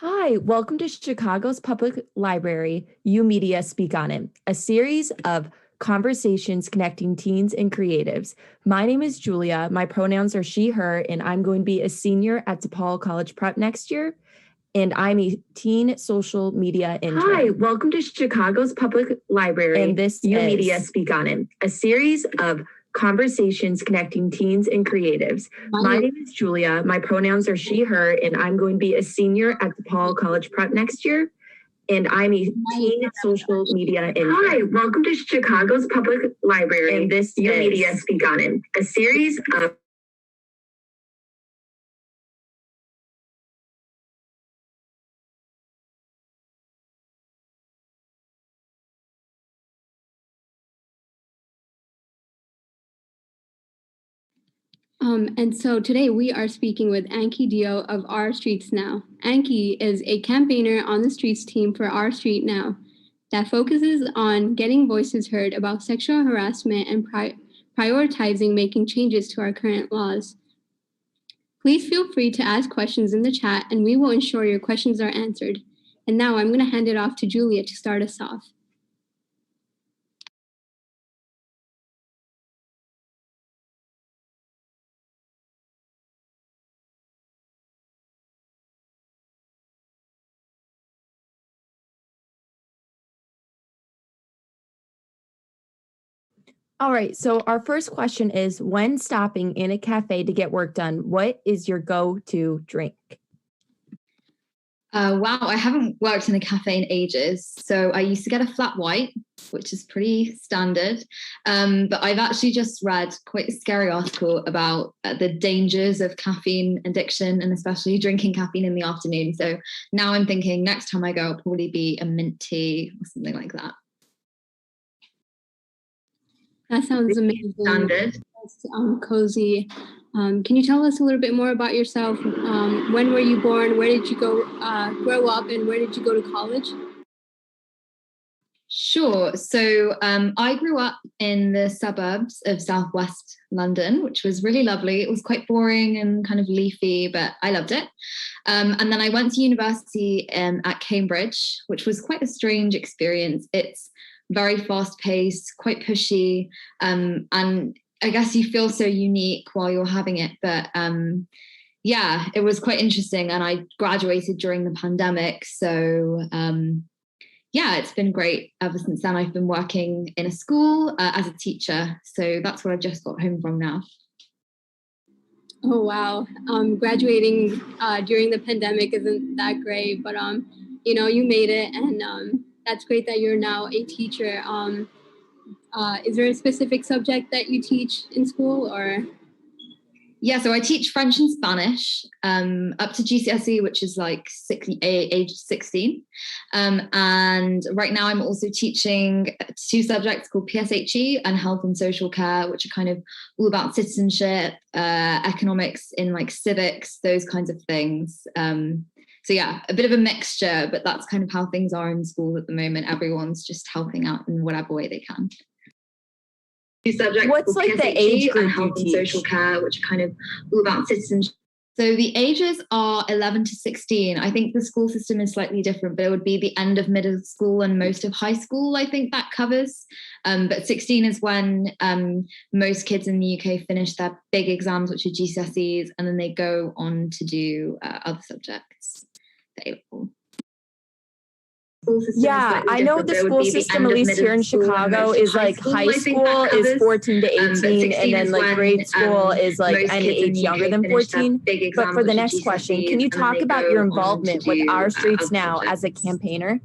Hi, welcome to Chicago's Public Library, You Media Speak On It, a series of conversations connecting teens and creatives. My name is Julia. My pronouns are she, her, and I'm going to be a senior at DePaul College Prep next year. And I'm a teen social media intern. Hi, welcome to Chicago's Public Library, and this You Media Speak On It, a series of conversations connecting teens and creatives. My name is Julia. My pronouns are she, her, and I'm going to be a senior at DePaul College Prep next year. And I'm a teen social media intern. Hi, welcome to Chicago's Public Library, and this You Media Speak On It, a series of And so today we are speaking with Anki Deo of Our Streets Now. Anki is a campaigner on the streets team for Our Street Now that focuses on getting voices heard about sexual harassment and prioritizing making changes to our current laws. Please feel free to ask questions in the chat and we will ensure your questions are answered. And now I'm going to hand it off to Julia to start us off. All right, so our first question is, when stopping in a cafe to get work done, what is your go-to drink? Wow, I haven't worked in a cafe in ages. So I used to get a flat white, which is pretty standard. But I've actually just read quite a scary article about the dangers of caffeine addiction and especially drinking caffeine in the afternoon. So now I'm thinking next time I go, it'll probably be a mint tea or something like that. That sounds amazing. Standard. That's cozy. Can you tell us a little bit more about yourself? When were you born? Where did you go grow up, and where did you go to college? Sure. So I grew up in the suburbs of southwest London, which was really lovely. It was quite boring and kind of leafy, but I loved it. And then I went to university at Cambridge, which was quite a strange experience. It's very fast paced, quite pushy. And I guess you feel so unique while you're having it. But yeah, it was quite interesting. And I graduated during the pandemic. So yeah, it's been great ever since then. I've been working in a school as a teacher. So that's what I've just got home from now. Oh, wow. Graduating during the pandemic isn't that great, but you made it, and that's great that you're now a teacher. Is there a specific subject that you teach in school, or? Yeah, so I teach French and Spanish up to GCSE, which is like age 16. And right now I'm also teaching two subjects called PSHE and Health and Social Care, which are kind of all about citizenship, economics in like civics, those kinds of things. So yeah, a bit of a mixture, but that's kind of how things are in school at the moment. Everyone's just helping out in whatever way they can. What's like the age group Health and Social Care, which are kind of all about citizenship. So the ages are 11 to 16. I think the school system is slightly different, but it would be the end of middle school and most of high school, I think that covers. But 16 is when most kids in the UK finish their big exams, which are GCSEs, and then they go on to do other subjects. Yeah, I know the school system, at least here in Chicago, is like high school is 14 to 18, and then like grade school is like any age younger than 14. But for the next question, can you talk about your involvement with Our Streets Now as a campaigner?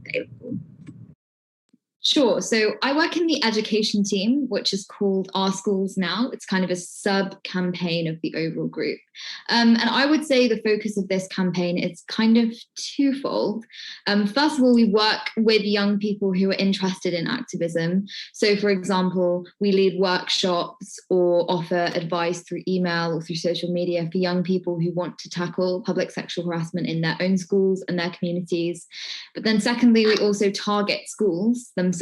Sure. So I work in the education team, which is called Our Schools Now. It's kind of a sub-campaign of the overall group. And I would say the focus of this campaign is kind of twofold. First of all, we work with young people who are interested in activism. So, for example, we lead workshops or offer advice through email or through social media for young people who want to tackle public sexual harassment in their own schools and their communities. But then secondly, we also target schools themselves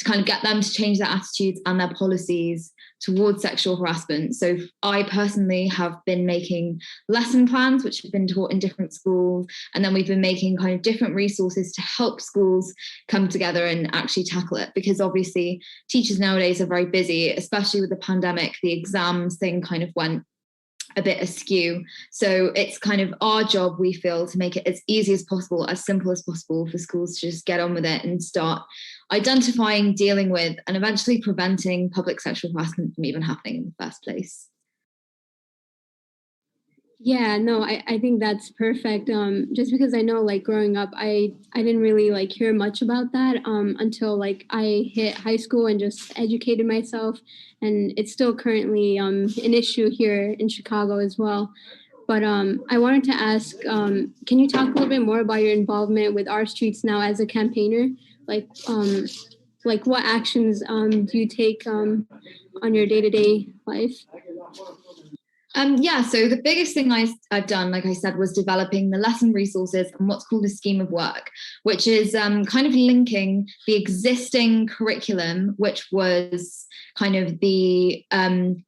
to kind of get them to change their attitudes and their policies towards sexual harassment. So I personally have been making lesson plans, which have been taught in different schools. And then we've been making kind of different resources to help schools come together and actually tackle it. Because obviously teachers nowadays are very busy, especially with the pandemic. The exams thing kind of went a bit askew. So it's kind of our job, we feel, to make it as easy as possible, as simple as possible for schools to just get on with it and start identifying, dealing with, and eventually preventing public sexual harassment from even happening in the first place. Yeah, no, I think that's perfect. Just because I know, like, growing up, I didn't really like hear much about that until like I hit high school and just educated myself, and it's still currently an issue here in Chicago as well. But I wanted to ask, can you talk a little bit more about your involvement with Our Streets Now as a campaigner? Like what actions do you take on your day-to-day life? So the biggest thing I've done, like I said, was developing the lesson resources and what's called a scheme of work, which is kind of linking the existing curriculum, which was kind of the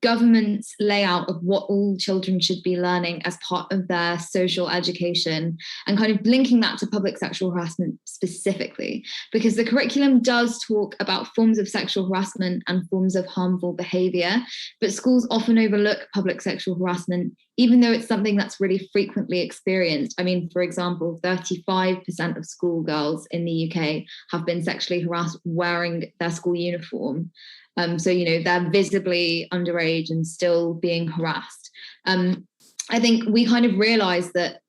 government's layout of what all children should be learning as part of their social education, and kind of linking that to public sexual harassment specifically, because the curriculum does talk about forms of sexual harassment and forms of harmful behavior, but schools often overlook public sexual harassment, even though it's something that's really frequently experienced. I mean, for example, 35% of schoolgirls in the UK have been sexually harassed wearing their school uniform. So, you know, they're visibly underage and still being harassed. I think we kind of realised that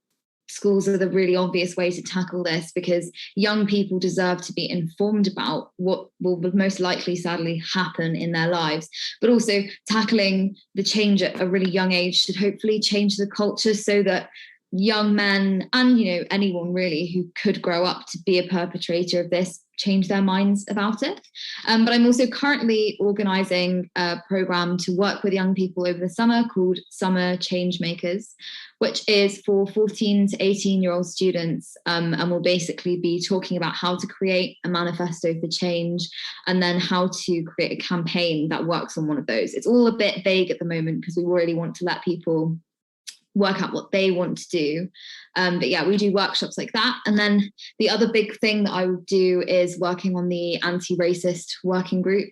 schools are the really obvious way to tackle this, because young people deserve to be informed about what will most likely, sadly, happen in their lives. But also tackling the change at a really young age should hopefully change the culture, so that young men and, you know, anyone really who could grow up to be a perpetrator of this change their minds about it. But I'm also currently organising a programme to work with young people over the summer called Summer Change Makers, which is for 14 to 18-year-old students, and will basically be talking about how to create a manifesto for change, and then how to create a campaign that works on one of those. It's all a bit vague at the moment because we really want to let people work out what they want to do. But yeah, we do workshops like that. And then the other big thing that I would do is working on the anti-racist working group.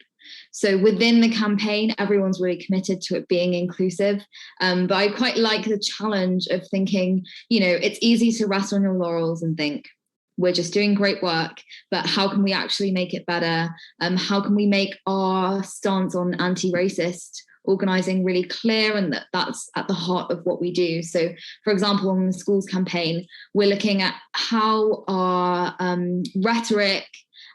So within the campaign, everyone's really committed to it being inclusive. But I quite like the challenge of thinking, you know, it's easy to rest on your laurels and think, we're just doing great work, but how can we actually make it better? How can we make our stance on anti-racist organising really clear, and that's at the heart of what we do? So, for example, on the schools campaign, we're looking at how our rhetoric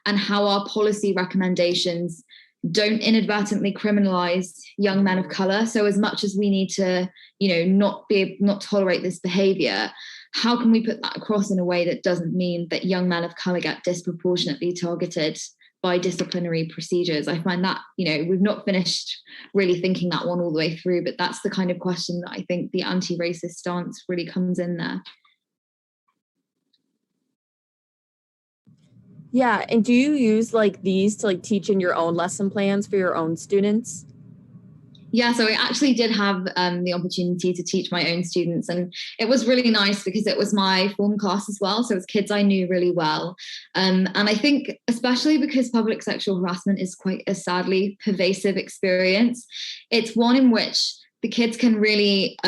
and how our policy recommendations don't inadvertently criminalise young men of colour. So as much as we need to, you know, not tolerate this behaviour, how can we put that across in a way that doesn't mean that young men of colour get disproportionately targeted by disciplinary procedures? I find that, you know, we've not finished really thinking that one all the way through, but that's the kind of question that I think the anti-racist stance really comes in there. Yeah, and do you use like these to like teach in your own lesson plans for your own students? Yeah, so I actually did have the opportunity to teach my own students, and it was really nice because it was my form class as well. So it was kids I knew really well. And I think especially because public sexual harassment is quite a sadly pervasive experience, it's one in which the kids can really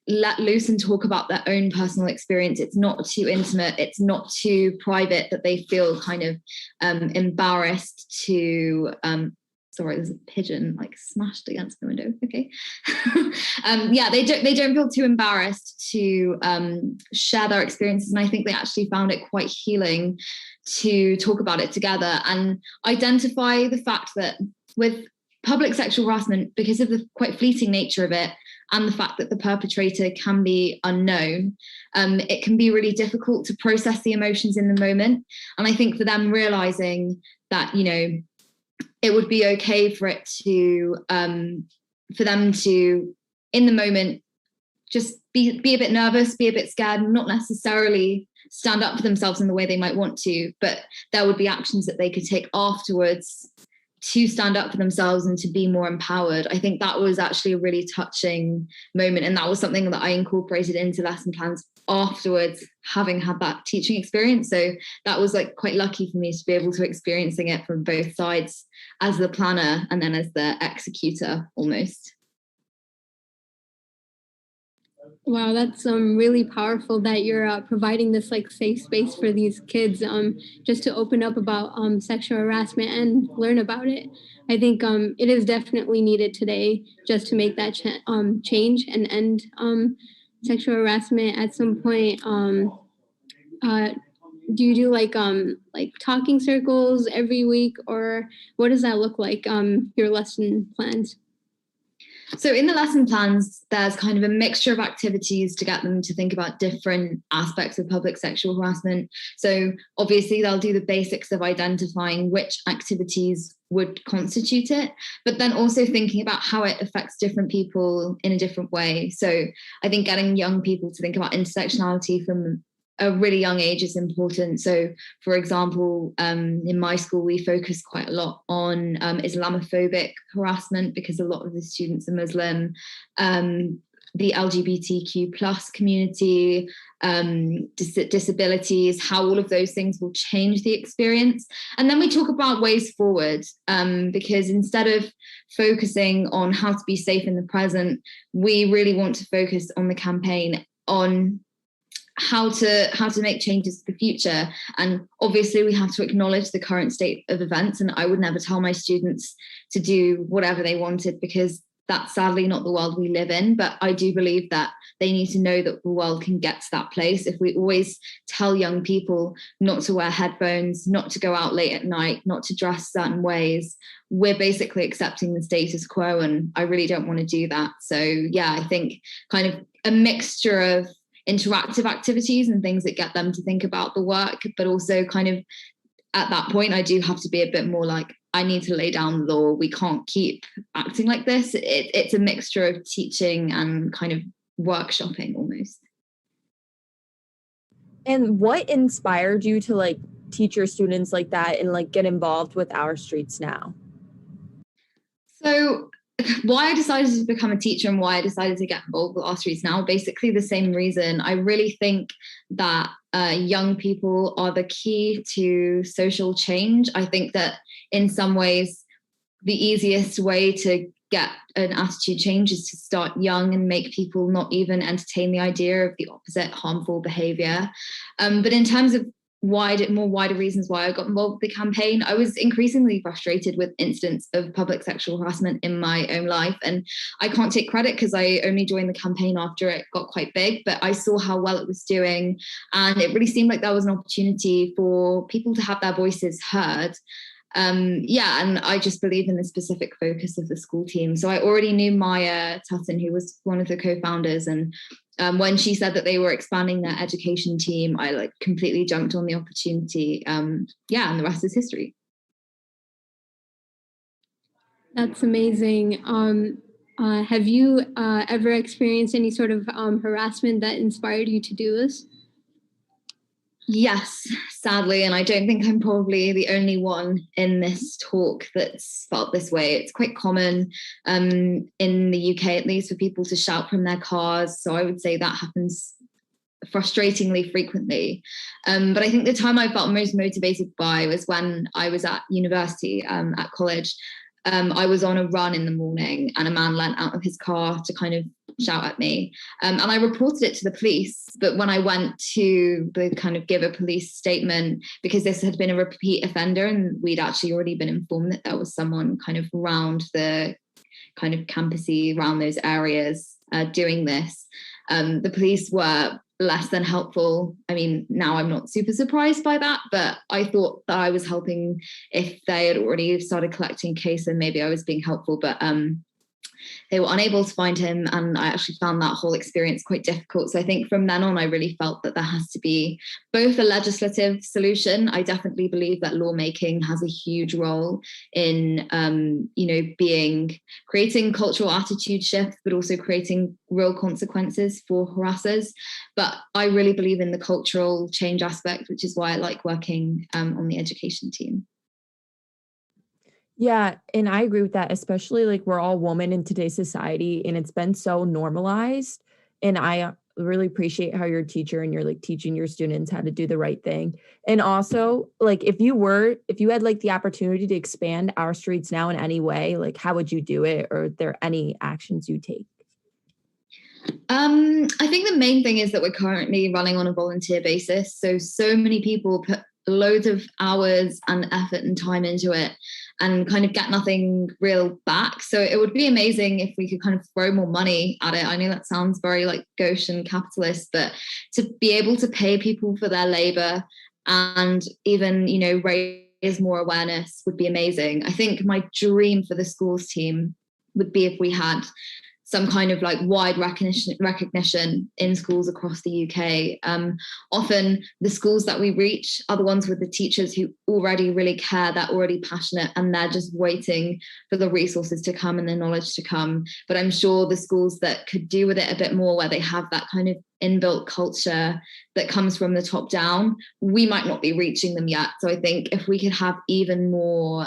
let loose and talk about their own personal experience. It's not too intimate, it's not too private that they feel kind of embarrassed to sorry, there's a pigeon like smashed against the window. Okay. Yeah, they don't feel too embarrassed to share their experiences. And I think they actually found it quite healing to talk about it together and identify the fact that with public sexual harassment, because of the quite fleeting nature of it and the fact that the perpetrator can be unknown, it can be really difficult to process the emotions in the moment. And I think for them realizing that, you know, it would be okay for it to, for them to, in the moment, just be a bit nervous, be a bit scared, not necessarily stand up for themselves in the way they might want to, but there would be actions that they could take afterwards to stand up for themselves and to be more empowered. I think that was actually a really touching moment. And that was something that I incorporated into lesson plans afterwards, having had that teaching experience. So that was like quite lucky for me to be able to experiencing it from both sides, as the planner and then as the executor almost. Wow, that's really powerful that you're providing this like safe space for these kids just to open up about sexual harassment and learn about it. I think it is definitely needed today just to make that change and end sexual harassment at some point. Do you do like talking circles every week, or what does that look like, your lesson plans? So in the lesson plans, there's kind of a mixture of activities to get them to think about different aspects of public sexual harassment. So obviously they'll do the basics of identifying which activities would constitute it, but then also thinking about how it affects different people in a different way. So I think getting young people to think about intersectionality from a really young age is important. So, for example, in my school, we focus quite a lot on Islamophobic harassment because a lot of the students are Muslim, the LGBTQ plus community, disabilities, how all of those things will change the experience. And then we talk about ways forward, because instead of focusing on how to be safe in the present, we really want to focus on the campaign on how to make changes to the future. And obviously we have to acknowledge the current state of events, and I would never tell my students to do whatever they wanted, because that's sadly not the world we live in. But I do believe that they need to know that the world can get to that place. If we always tell young people not to wear headphones, not to go out late at night, not to dress certain ways, we're basically accepting the status quo, and I really don't want to do that. So yeah, I think kind of a mixture of interactive activities and things that get them to think about the work, but also kind of at that point I do have to be a bit more like, I need to lay down the law. We can't keep acting like this. It's a mixture of teaching and kind of workshopping almost. And what inspired you to like teach your students like that and like get involved with Our Streets Now? So why I decided to become a teacher and why I decided to get involved with Our Streets Now, basically the same reason. I really think that young people are the key to social change. I think that in some ways, the easiest way to get an attitude change is to start young and make people not even entertain the idea of the opposite harmful behavior. But in terms of more wider reasons why I got involved with the campaign, I was increasingly frustrated with incidents of public sexual harassment in my own life. And I can't take credit because I only joined the campaign after it got quite big, but I saw how well it was doing. And it really seemed like there was an opportunity for people to have their voices heard. And I just believe in the specific focus of the school team. So I already knew Maya Tutton, who was one of the co-founders, and when she said that they were expanding their education team, I like completely jumped on the opportunity. And the rest is history. That's amazing. Have you ever experienced any sort of harassment that inspired you to do this? Yes, sadly, and I don't think I'm probably the only one in this talk that's felt this way. It's quite common in the UK, at least, for people to shout from their cars. So I would say that happens frustratingly frequently. But I think the time I felt most motivated by was when I was at university, at college. I was on a run in the morning and a man leant out of his car to kind of shout at me. And I reported it to the police. But when I went to kind of give a police statement, because this had been a repeat offender and we'd actually already been informed that there was someone kind of around the kind of campusy, around those areas doing this, the police were less than helpful. I mean, now I'm not super surprised by that, but I thought that I was helping. If they had already started collecting case, then maybe I was being helpful. But they were unable to find him, and I actually found that whole experience quite difficult. So I think from then on, I really felt that there has to be both a legislative solution. I definitely believe that lawmaking has a huge role in, creating cultural attitude shifts, but also creating real consequences for harassers. But I really believe in the cultural change aspect, which is why I like working on the education team. Yeah, and I agree with that, especially like we're all women in today's society and it's been so normalized. And I really appreciate how you're a teacher and you're like teaching your students how to do the right thing. And also, like if you had like the opportunity to expand Our Streets Now in any way, like how would you do it? Or are there any actions you take? I think the main thing is that we're currently running on a volunteer basis. So many people put loads of hours and effort and time into it and kind of get nothing real back. So it would be amazing if we could kind of throw more money at it. I know that sounds very like gauche and capitalist, but to be able to pay people for their labor and even, raise more awareness would be amazing. I think my dream for the schools team would be if we had some kind of like wide recognition in schools across the UK. Often the schools that we reach are the ones with the teachers who already really care, they're already passionate, and they're just waiting for the resources to come and the knowledge to come. But I'm sure the schools that could do with it a bit more, where they have that kind of inbuilt culture that comes from the top down, we might not be reaching them yet. So I think if we could have even more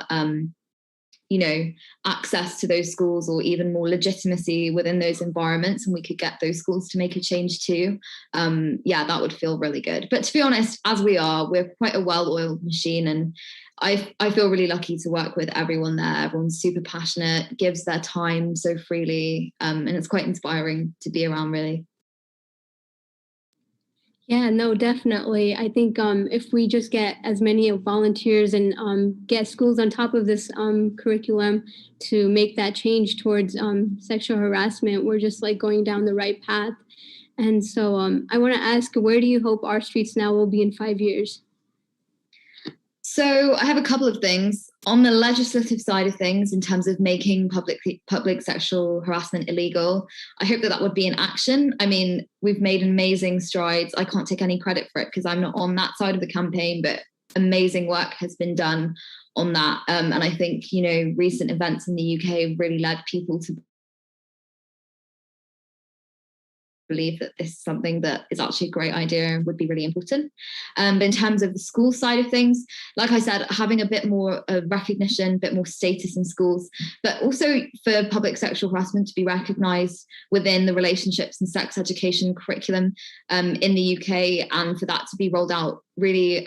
access to those schools, or even more legitimacy within those environments, and we could get those schools to make a change too, that would feel really good. But to be honest, as we're quite a well-oiled machine, and I feel really lucky to work with everyone there. Everyone's super passionate, gives their time so freely, and it's quite inspiring to be around, really. Yeah, no, definitely. I think if we just get as many volunteers and get schools on top of this curriculum to make that change towards sexual harassment, we're just like going down the right path. And so I want to ask, where do you hope Our Streets Now will be in 5 years? So I have a couple of things. On the legislative side of things, in terms of making public sexual harassment illegal, I hope that would be in action. I mean, we've made amazing strides. I can't take any credit for it because I'm not on that side of the campaign, but amazing work has been done on that. And I think, recent events in the UK really led people to believe that this is something that is actually a great idea and would be really important. But in terms of the school side of things, like I said, having a bit more recognition, a bit more status in schools, but also for public sexual harassment to be recognised within the relationships and sex education curriculum in the UK, and for that to be rolled out really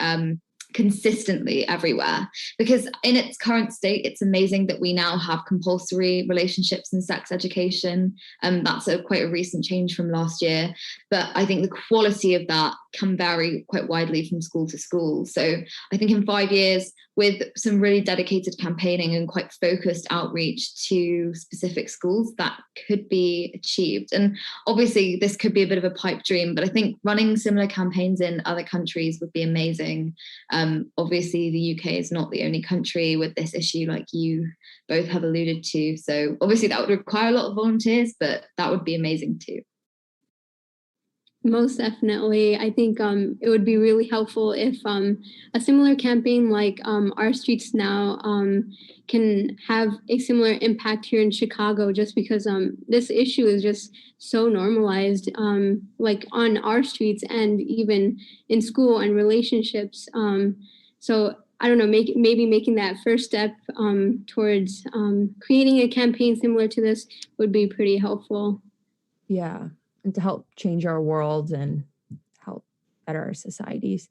consistently everywhere. Because in its current state, it's amazing that we now have compulsory relationships and sex education. That's quite a recent change from last year. But I think the quality of that can vary quite widely from school to school. So I think in 5 years, with some really dedicated campaigning and quite focused outreach to specific schools, that could be achieved. And obviously this could be a bit of a pipe dream, but I think running similar campaigns in other countries would be amazing. Obviously the UK is not the only country with this issue, like you both have alluded to. So obviously that would require a lot of volunteers, but that would be amazing too. Most definitely. I think it would be really helpful if a similar campaign like Our Streets Now can have a similar impact here in Chicago, just because this issue is just so normalized, like on our streets and even in school and relationships. So I don't know, maybe making that first step towards creating a campaign similar to this would be pretty helpful. Yeah. And to help change our world and help better our societies.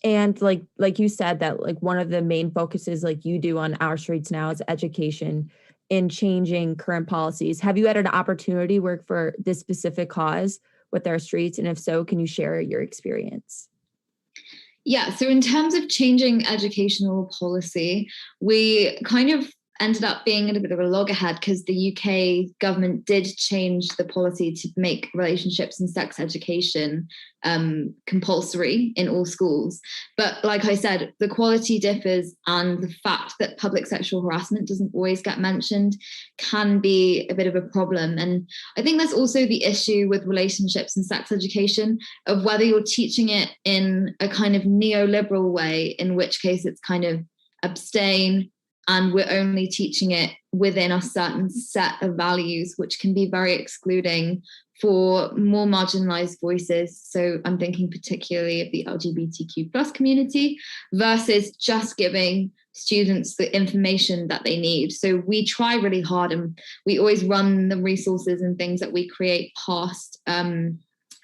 And like you said, that like one of the main focuses like you do on Our Streets Now is education in changing current policies. Have you had an opportunity to work for this specific cause with Our Streets? And if so, can you share your experience? Yeah, so in terms of changing educational policy, we kind of ended up being a bit of a loggerhead because the UK government did change the policy to make relationships and sex education compulsory in all schools. But like I said, the quality differs, and the fact that public sexual harassment doesn't always get mentioned can be a bit of a problem. And I think that's also the issue with relationships and sex education, of whether you're teaching it in a kind of neoliberal way, in which case it's kind of abstain, and we're only teaching it within a certain set of values, which can be very excluding for more marginalized voices. So I'm thinking particularly of the LGBTQ plus community, versus just giving students the information that they need. So we try really hard, and we always run the resources and things that we create past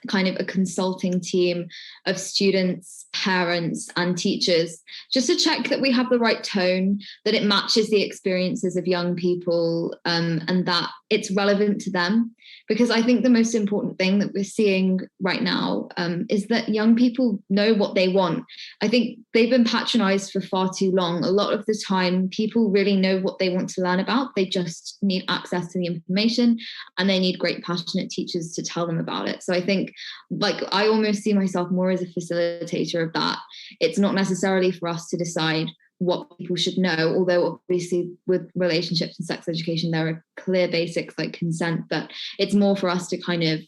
kind of a consulting team of students, parents, and teachers, just to check that we have the right tone, that it matches the experiences of young people, and that it's relevant to them. Because I think the most important thing that we're seeing right now is that young people know what they want. I think they've been patronized for far too long. A lot of the time, people really know what they want to learn about. They just need access to the information, and they need great, passionate teachers to tell them about it. So I think, like, I almost see myself more as a facilitator of that. It's not necessarily for us to decide what people should know, although obviously with relationships and sex education there are clear basics like consent, but it's more for us to kind of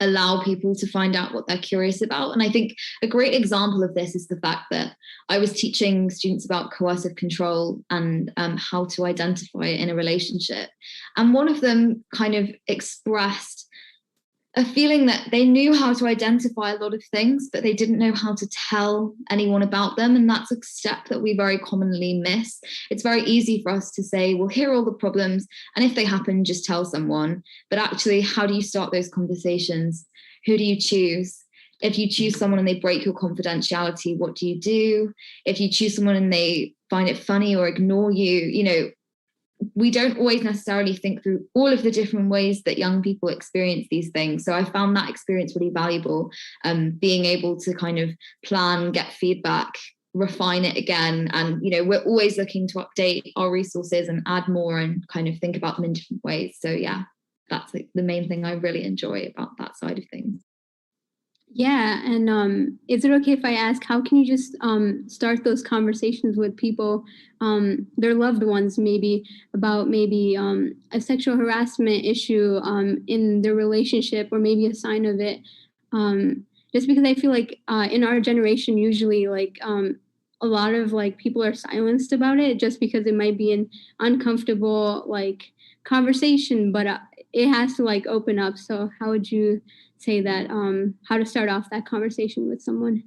allow people to find out what they're curious about. And I think a great example of this is the fact that I was teaching students about coercive control and how to identify it in a relationship, and one of them kind of expressed a feeling that they knew how to identify a lot of things, but they didn't know how to tell anyone about them. And that's a step that we very commonly miss. It's very easy for us to say, well, here are all the problems, and if they happen, just tell someone. But actually, how do you start those conversations? Who do you choose? If you choose someone and they break your confidentiality, what do you do? If you choose someone and they find it funny or ignore you, you know, we don't always necessarily think through all of the different ways that young people experience these things. So I found that experience really valuable, being able to kind of plan, get feedback, refine it again. And, you know, we're always looking to update our resources and add more and kind of think about them in different ways. So yeah, that's like the main thing I really enjoy about that side of things. Yeah, and is it okay if I ask, how can you just start those conversations with people, their loved ones, maybe about a sexual harassment issue in their relationship, or maybe a sign of it? Just because I feel like in our generation, usually like a lot of like people are silenced about it, just because it might be an uncomfortable like conversation, but it has to like open up. So how would you say that, how to start off that conversation with someone?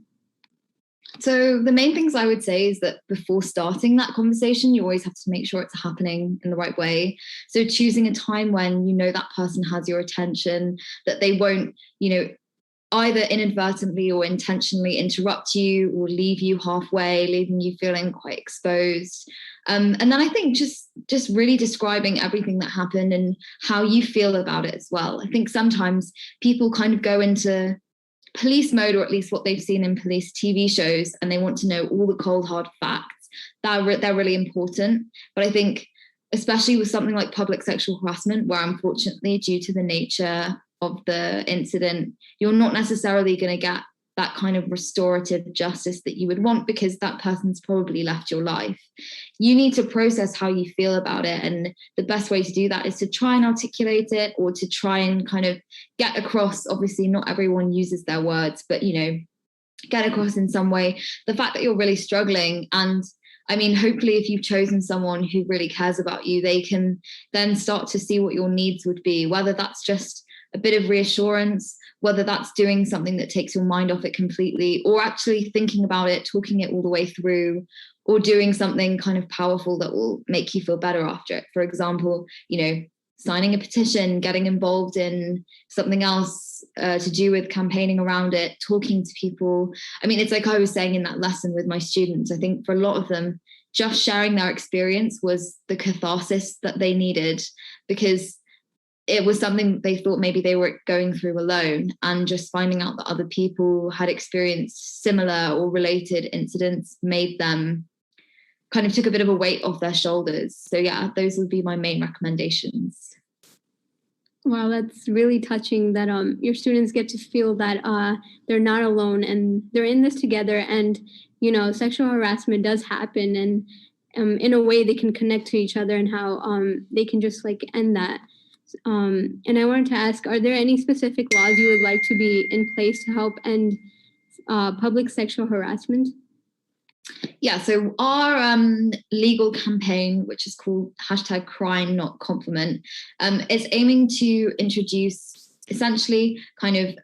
So the main things I would say is that before starting that conversation, you always have to make sure it's happening in the right way. So choosing a time when you know that person has your attention, that they won't, you know, either inadvertently or intentionally interrupt you or leave you halfway, leaving you feeling quite exposed. And then I think just really describing everything that happened and how you feel about it as well. I think sometimes people kind of go into police mode, or at least what they've seen in police TV shows, and they want to know all the cold, hard facts. They're really important. But I think, especially with something like public sexual harassment, where unfortunately, due to the nature of the incident, you're not necessarily going to get that kind of restorative justice that you would want, because that person's probably left your life. You need to process how you feel about it. And the best way to do that is to try and articulate it, or to try and kind of get across. Obviously, not everyone uses their words, but, you know, get across in some way the fact that you're really struggling. And I mean, hopefully, if you've chosen someone who really cares about you, they can then start to see what your needs would be, whether that's just a bit of reassurance, whether that's doing something that takes your mind off it completely, or actually thinking about it, talking it all the way through, or doing something kind of powerful that will make you feel better after it. For example, you know, signing a petition, getting involved in something else to do with campaigning around it, talking to people. I mean, it's like I was saying in that lesson with my students, I think for a lot of them, just sharing their experience was the catharsis that they needed, because it was something they thought maybe they were going through alone, and just finding out that other people had experienced similar or related incidents made them kind of took a bit of a weight off their shoulders. So yeah, those would be my main recommendations. Wow, that's really touching that your students get to feel that they're not alone and they're in this together, and sexual harassment does happen, and in a way they can connect to each other and how they can just like end that. And I wanted to ask, are there any specific laws you would like to be in place to help end public sexual harassment? Yeah, so our legal campaign, which is called #CrimeNotCompliment, is aiming to introduce essentially kind of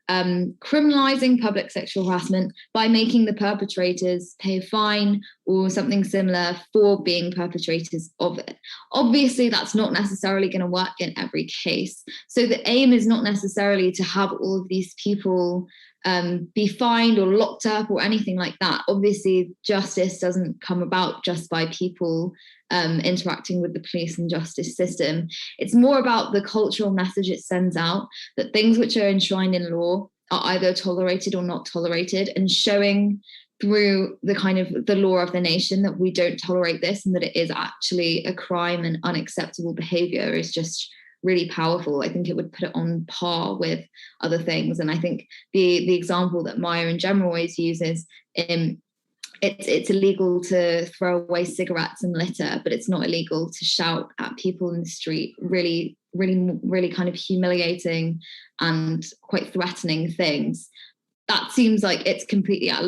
criminalizing public sexual harassment by making the perpetrators pay a fine or something similar for being perpetrators of it. Obviously, that's not necessarily going to work in every case. So the aim is not necessarily to have all of these people be fined or locked up or anything like that. Obviously, justice doesn't come about just by people interacting with the police and justice system. It's more about the cultural message it sends out, that things which are enshrined in law are either tolerated or not tolerated, and showing through the kind of the law of the nation that we don't tolerate this and that it is actually a crime and unacceptable behavior is just really powerful. I think it would put it on par with other things. And I think the example that Maya in general always uses, it's illegal to throw away cigarettes and litter, but it's not illegal to shout at people in the street. Really, really, really kind of humiliating and quite threatening things. That seems like it's completely at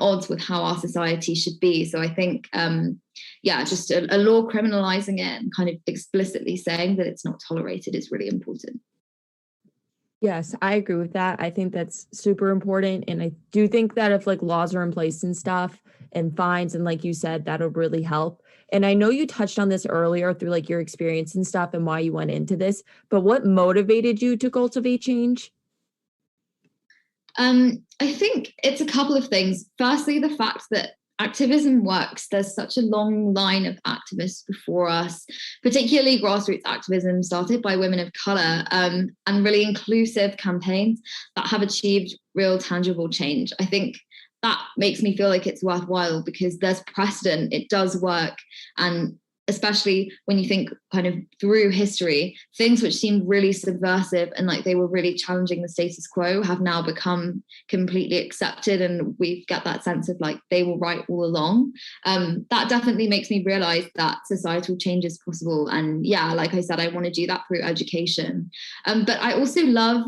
odds with how our society should be. So I think, just a law criminalizing it and kind of explicitly saying that it's not tolerated is really important. Yes, I agree with that. I think that's super important. And I do think that if like laws are in place and stuff and fines, and like you said, that'll really help. And I know you touched on this earlier through like your experience and stuff and why you went into this, but what motivated you to cultivate change? I think it's a couple of things. Firstly, the fact that activism works. There's such a long line of activists before us, particularly grassroots activism started by women of colour, and really inclusive campaigns that have achieved real tangible change. I think that makes me feel like it's worthwhile because there's precedent, it does work. And especially when you think kind of through history, things which seemed really subversive and like they were really challenging the status quo have now become completely accepted, and we get that sense of like they were right all along. That definitely makes me realize that societal change is possible. And yeah, like I said, I want to do that through education. But I also love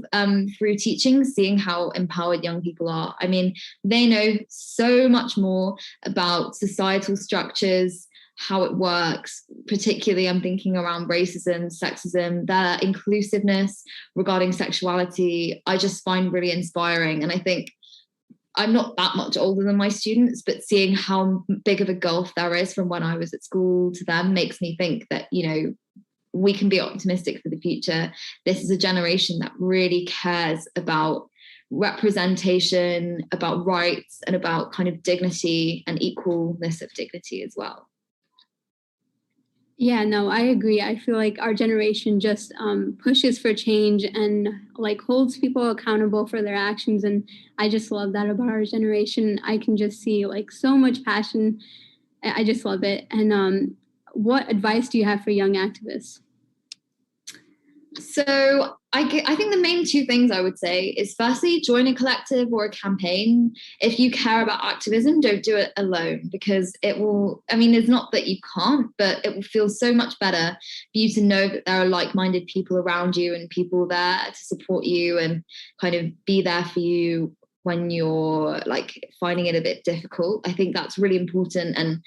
through teaching, seeing how empowered young people are. I mean, they know so much more about societal structures, how it works, particularly I'm thinking around racism, sexism, their inclusiveness regarding sexuality, I just find really inspiring. And I think I'm not that much older than my students, but seeing how big of a gulf there is from when I was at school to them makes me think that, you know, we can be optimistic for the future. This is a generation that really cares about representation, about rights, and about kind of dignity and equalness of dignity as well. Yeah, no, I agree. I feel like our generation just pushes for change and like holds people accountable for their actions. And I just love that about our generation. I can just see like so much passion. I just love it. And what advice do you have for young activists? So I think the main two things I would say is firstly, join a collective or a campaign. If you care about activism, don't do it alone, because it will, I mean, it's not that you can't, but it will feel so much better for you to know that there are like-minded people around you and people there to support you and kind of be there for you when you're like finding it a bit difficult. I think that's really important. And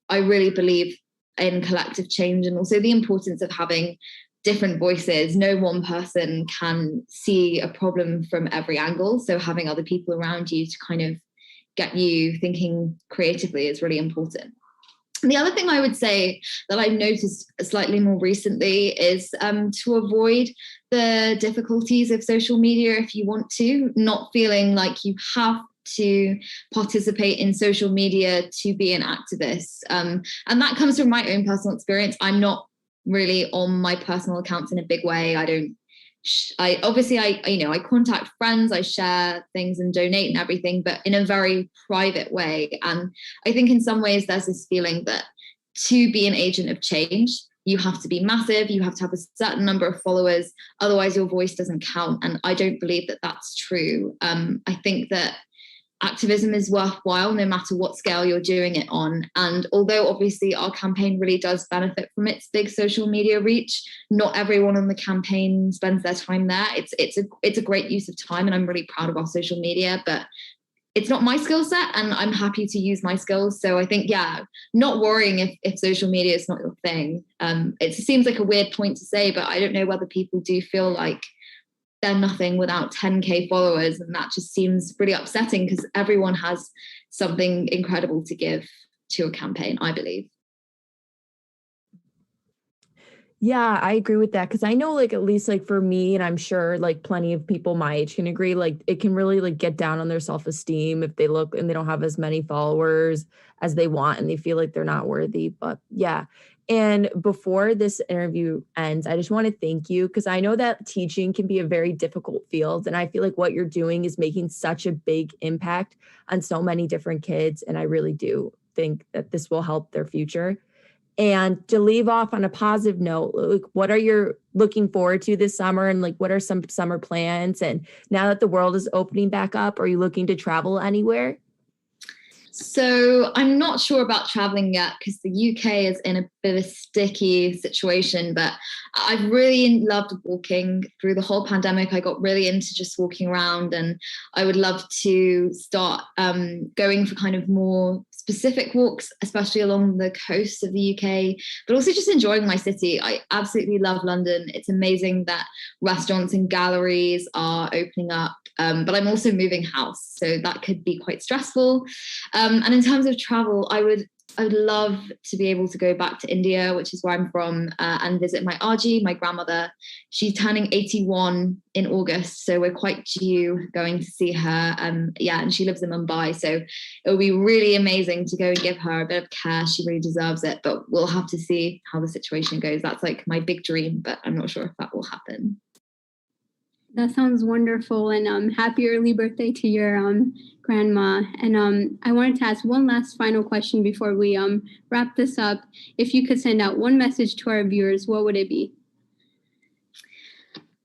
I really believe in collective change and also the importance of having different voices. No one person can see a problem from every angle. So having other people around you to kind of get you thinking creatively is really important. And the other thing I would say that I've noticed slightly more recently is to avoid the difficulties of social media if you want to, not feeling like you have to participate in social media to be an activist. And that comes from my own personal experience. I'm not really on my personal accounts in a big way. I don't I contact friends, I share things and donate and everything, but in a very private way. And I think in some ways there's this feeling that to be an agent of change, you have to be massive, you have to have a certain number of followers, otherwise your voice doesn't count. And I don't believe that that's true. I think that activism is worthwhile no matter what scale you're doing it on. And although obviously our campaign really does benefit from its big social media reach, not everyone on the campaign spends their time there. It's a great use of time, and I'm really proud of our social media, but it's not my skill set, and I'm happy to use my skills. So I think, not worrying if social media is not your thing. It seems like a weird point to say, but I don't know whether people do feel like they're nothing without 10K followers. And that just seems really upsetting, because everyone has something incredible to give to a campaign, I believe. Yeah, I agree with that, because I know, like, at least like for me, and I'm sure like plenty of people my age can agree, like it can really like get down on their self-esteem if they look and they don't have as many followers as they want and they feel like they're not worthy. But yeah. And before this interview ends, I just want to thank you, because I know that teaching can be a very difficult field. And I feel like what you're doing is making such a big impact on so many different kids. And I really do think that this will help their future. And to leave off on a positive note, like, what are you looking forward to this summer? And like, what are some summer plans? And now that the world is opening back up, are you looking to travel anywhere? So I'm not sure about traveling yet, because the UK is in a bit of a sticky situation, but I've really loved walking through the whole pandemic. I got really into just walking around, and I would love to start going for kind of more specific walks, especially along the coast of the UK, but also just enjoying my city. I absolutely love London. It's amazing that restaurants and galleries are opening up. But I'm also moving house, so that could be quite stressful. And in terms of travel, I would love to be able to go back to India, which is where I'm from, and visit my Aji, my grandmother. She's turning 81 in August, so we're quite due going to see her. And she lives in Mumbai, so it will be really amazing to go and give her a bit of care. She really deserves it, but we'll have to see how the situation goes. That's like my big dream, but I'm not sure if that will happen. That sounds wonderful, and happy early birthday to your grandma. And I wanted to ask one last final question before we wrap this up. If you could send out one message to our viewers, what would it be?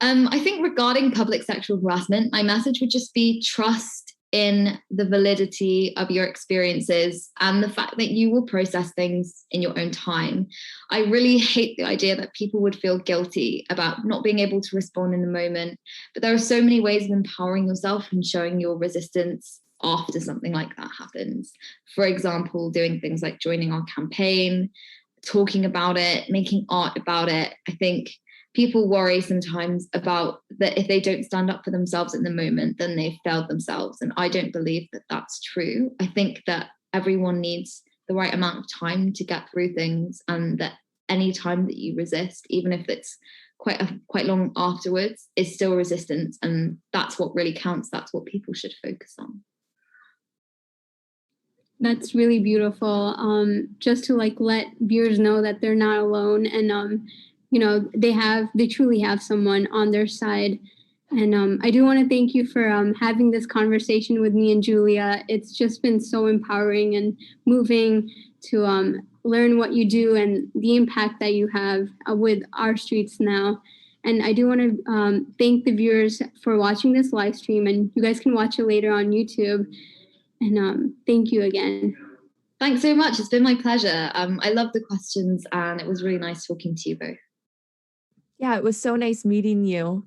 I think regarding public sexual harassment, my message would just be trust in the validity of your experiences and the fact that you will process things in your own time. I really hate the idea that people would feel guilty about not being able to respond in the moment, but there are so many ways of empowering yourself and showing your resistance after something like that happens. For example, doing things like joining our campaign, talking about it, making art about it. I think people worry sometimes about that if they don't stand up for themselves in the moment, then they've failed themselves. And I don't believe that that's true. I think that everyone needs the right amount of time to get through things, and that any time that you resist, even if it's quite long afterwards, is still resistance. And that's what really counts. That's what people should focus on. That's really beautiful. Just to like let viewers know that they're not alone, and they truly have someone on their side. And I do want to thank you for having this conversation with me and Julia. It's just been so empowering and moving to learn what you do and the impact that you have with Our Streets Now. And I do want to thank the viewers for watching this live stream, and you guys can watch it later on YouTube. And thank you again. Thanks so much. It's been my pleasure. I love the questions, and it was really nice talking to you both. Yeah, it was so nice meeting you.